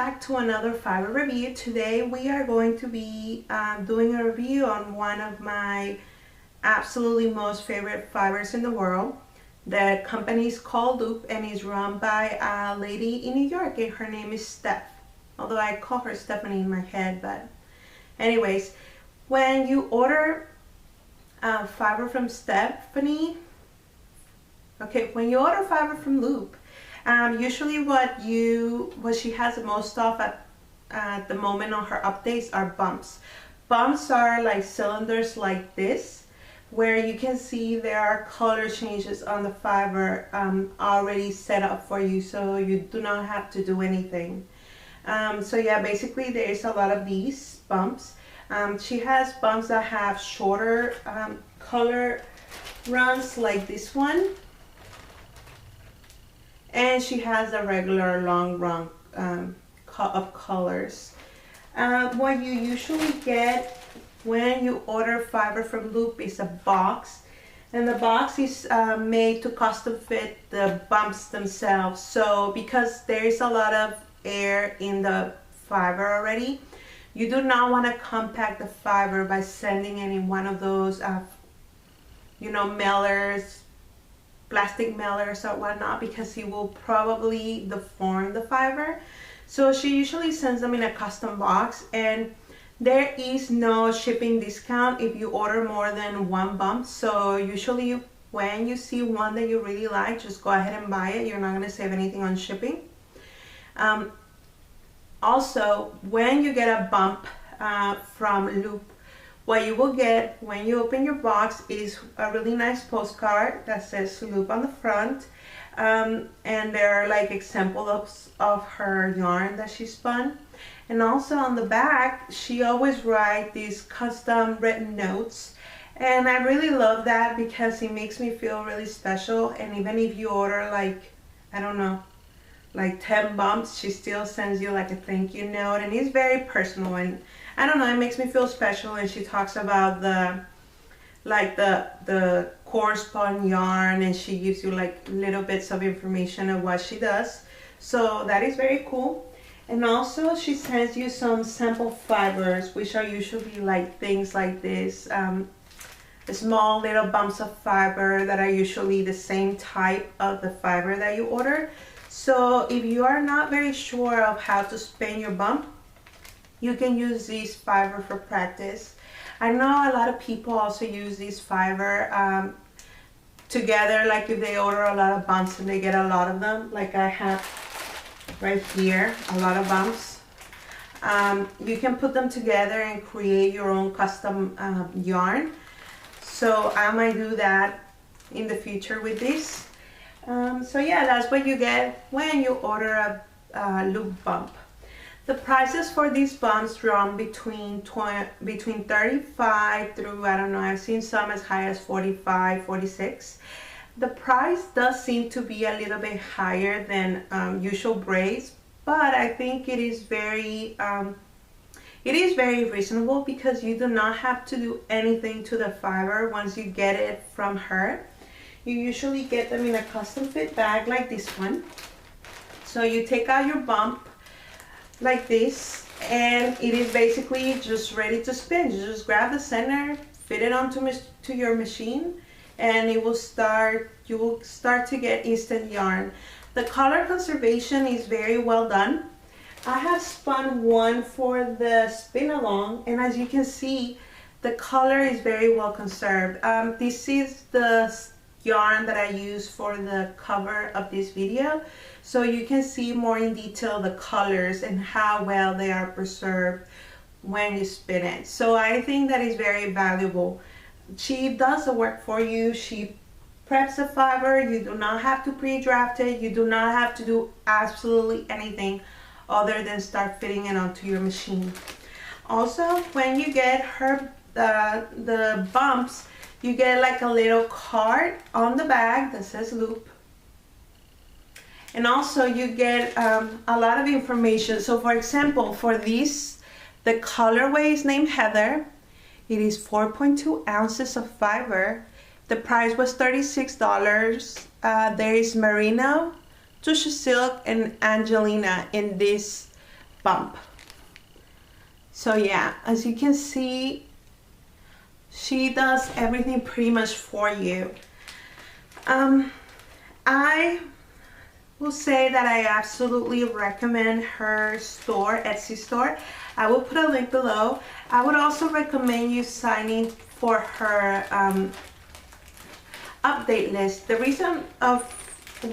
back to another fiber review. Today we are going to be doing a review on one of my absolutely most favorite fibers in the world. The company is called Loop and is run by a lady in New York, and her name is Steph. Although I call her Stephanie in my head, but anyways, when you order fiber from Stephanie, when you order fiber from Loop, usually what she has the most of at the moment on her updates are bumps. Bumps are like cylinders like this, where you can see there are color changes on the fiber already set up for you, so you do not have to do anything. So yeah, basically there's a lot of these bumps. She has bumps that have shorter color runs like this one. And she has a regular long run of colors. What you usually get when you order fiber from Loop is a box, and the box is made to custom fit the bumps themselves. So because there is a lot of air in the fiber already, you do not want to compact the fiber by sending it in one of those mailers, plastic mailers or whatnot, because it will probably deform the fiber. So she usually sends them in a custom box, and there is no shipping discount if you order more than one bump. So usually when you see one that you really like, just go ahead and buy it. You're not going to save anything on shipping. Also, when you get a bump from Loop, what you will get when you open your box is a really nice postcard that says Loop on the front, and there are like examples of her yarn that she spun. And also on the back, she always writes these custom written notes, and I really love that because it makes me feel really special. And even if you order like, I don't know, like 10 bumps, she still sends you like a thank you note, and it's very personal, and I don't know, it makes me feel special. And she talks about the coarse spun yarn, and she gives you like little bits of information of what she does. So that is very cool. And also she sends you some sample fibers, which are usually like things like this, small little bumps of fiber that are usually the same type of the fiber that you order. So if you are not very sure of how to spin your bump, you can use this fiber for practice. I know a lot of people also use this fiber together, like if they order a lot of bumps and they get a lot of them, like I have right here, a lot of bumps. You can put them together and create your own custom yarn. So I might do that in the future with this. So yeah, that's what you get when you order a Loop bump. The prices for these bumps run between 35 through, I don't know, I've seen some as high as 45, 46. The price does seem to be a little bit higher than usual braids, but I think it is very reasonable, because you do not have to do anything to the fiber once you get it from her. You usually get them in a custom fit bag like this one. So you take out your bump like this, and it is basically just ready to spin. You just grab the center, fit it onto your machine, and you will start to get instant yarn. The color conservation is very well done. I have spun one for the spin along, and as you can see, the color is very well conserved. This is the yarn that I use for the cover of this video, so you can see more in detail the colors and how well they are preserved when you spin it. So I think that is very valuable. She does the work for you. She preps the fiber. You do not have to pre-draft it. You do not have to do absolutely anything other than start fitting it onto your machine. Also, when you get her the bumps, you get like a little card on the bag that says Loop. And also you get a lot of information. So for example, for this, the colorway is named Heather. It is 4.2 ounces of fiber. The price was $36. There is Merino, Tusha Silk, and Angelina in this bump. So yeah, as you can see, she does everything pretty much for you. I will say that I absolutely recommend her store, Etsy store. I will put a link below. I would also recommend you signing for her update list. The reason of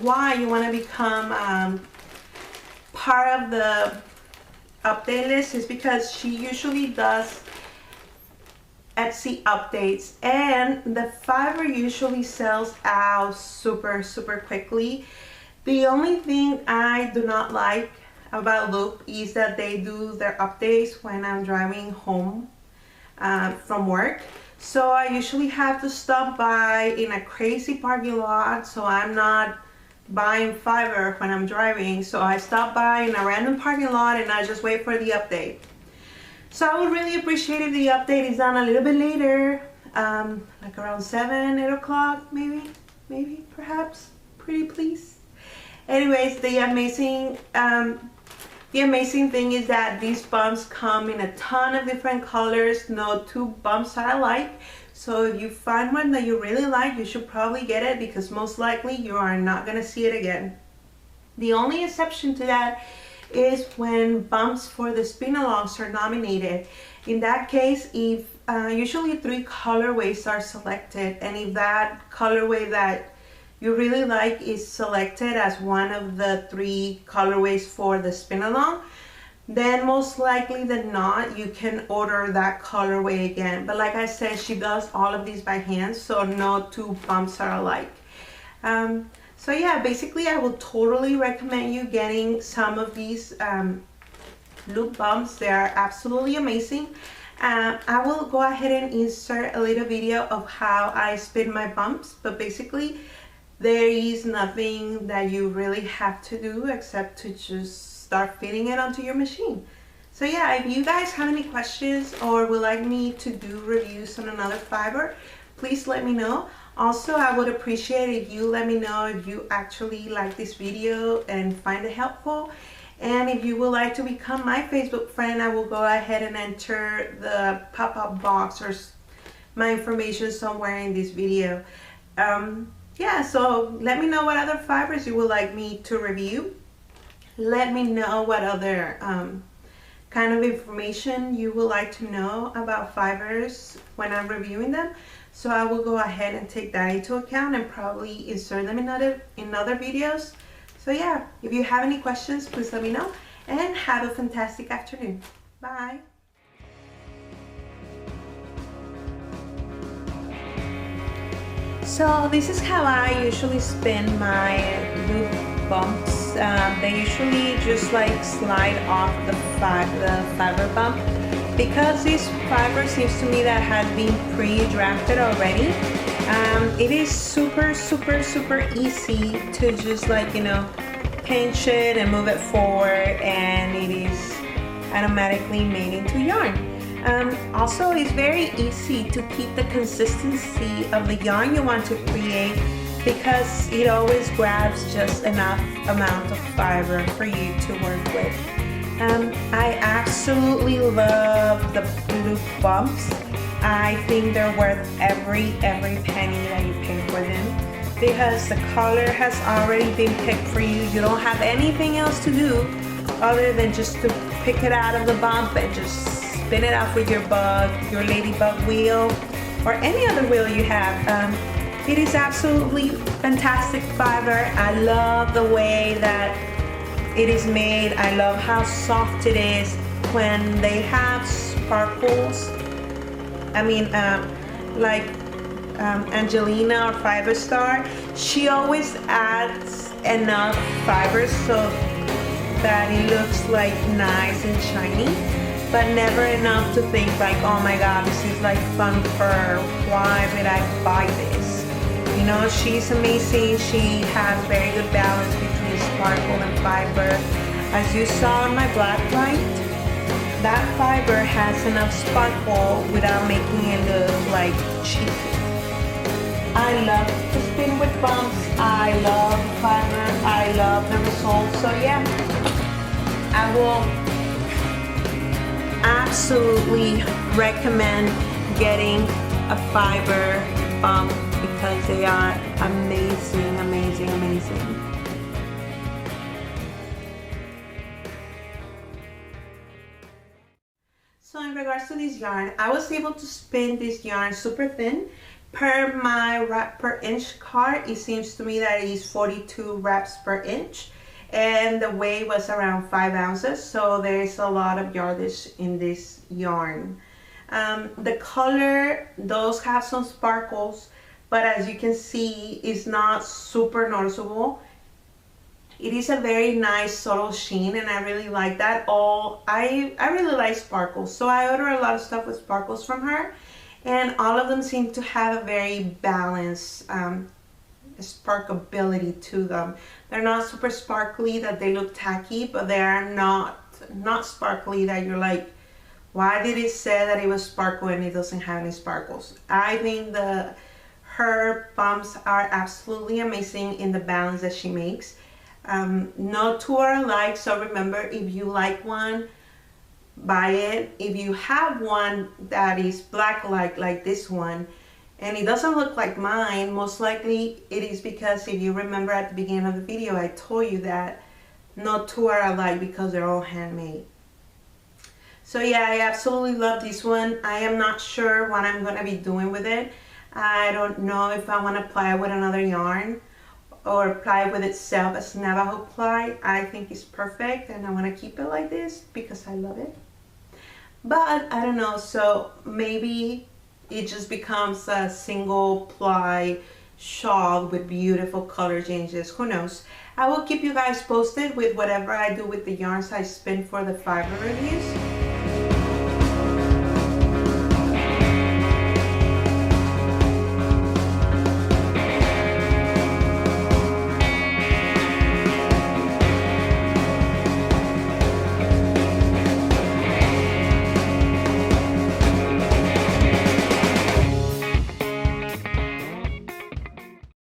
why you want to become part of the update list is because she usually does Etsy updates, and the Fiverr usually sells out super quickly. The only thing I do not like about Loop is that they do their updates when I'm driving home from work. So I usually have to stop by in a crazy parking lot, so I'm not buying Fiverr when I'm driving. So I stop by in a random parking lot and I just wait for the update. So I would really appreciate if the update is done a little bit later, like around 7, 8 o'clock, maybe, perhaps, pretty please. Anyways, the amazing thing is that these bumps come in a ton of different colors. No two bumps are alike. So if you find one that you really like, you should probably get it, because most likely you are not gonna see it again. The only exception to that is when bumps for the spin-alongs are nominated. In that case, if usually 3 colorways are selected, and if that colorway that you really like is selected as one of the 3 colorways for the spin-along, then most likely than not, you can order that colorway again. But like I said, she does all of these by hand, so no 2 bumps are alike. So yeah, basically I will totally recommend you getting some of these loop bumps. They are absolutely amazing. I will go ahead and insert a little video of how I spin my bumps, but basically there is nothing that you really have to do except to just start fitting it onto your machine. So yeah, if you guys have any questions or would like me to do reviews on another fiber, please let me know. Also, I would appreciate if you let me know if you actually like this video and find it helpful. And if you would like to become my Facebook friend, I will go ahead and enter the pop-up box or my information somewhere in this video. Yeah, so let me know what other fibers you would like me to review. Let me know what other kind of information you would like to know about fibers when I'm reviewing them. So I will go ahead and take that into account and probably insert them in other videos. So yeah, if you have any questions, please let me know, and have a fantastic afternoon. Bye. So this is how I usually spin my loop bumps. They usually just like slide off the fiber bump. Because this fiber seems to me that has been pre-drafted already, it is super easy to just like, you know, pinch it and move it forward, and it is automatically made into yarn. Also, it's very easy to keep the consistency of the yarn you want to create, because it always grabs just enough amount of fiber for you to work with. I absolutely love the loop bumps. I think they're worth every penny that you pay for them, because the color has already been picked for you. You don't have anything else to do other than just to pick it out of the bump and just spin it off with your ladybug wheel or any other wheel you have. It is absolutely fantastic fiber. I love the way that it is made. I love how soft it is. When they have sparkles, I mean, like Angelina or Fiber Star, she always adds enough fiber so that it looks like nice and shiny, but never enough to think like, oh my god, this is like fun fur, why would I buy this? You know, she's amazing. She has very good balance between sparkle and fiber. As you saw on my black light, that fiber has enough sparkle without making it look like cheap. I love to spin with bumps. I love fiber. I love the results. So yeah, I will absolutely recommend getting a fiber bump because they are amazing, amazing, amazing. So in regards to this yarn, I was able to spin this yarn super thin. Per my wrap per inch card, it seems to me that it is 42 wraps per inch, and the weight was around 5 ounces, so there's a lot of yardage in this yarn. The color does have some sparkles, but as you can see, it's not super noticeable. It is a very nice subtle sheen, and I really like that. I really like sparkles, so I order a lot of stuff with sparkles from her, and all of them seem to have a very balanced sparkability to them. They're not super sparkly that they look tacky, but they are not sparkly that you're like, why did it say that it was sparkle and it doesn't have any sparkles? I think her bumps are absolutely amazing in the balance that she makes. No two are alike, so remember, if you like one, buy it. If you have one that is black like this one and it doesn't look like mine, most likely it is because, if you remember at the beginning of the video, I told you that no two are alike because they're all handmade. So yeah, I absolutely love this one. I am not sure what I'm gonna be doing with it. I don't know if I want to ply it with another yarn or ply it with itself as Navajo ply. I think it's perfect, and I want to keep it like this because I love it. But I don't know, so maybe it just becomes a single ply shawl with beautiful color changes. Who knows? I will keep you guys posted with whatever I do with the yarns I spin for the fiber reviews.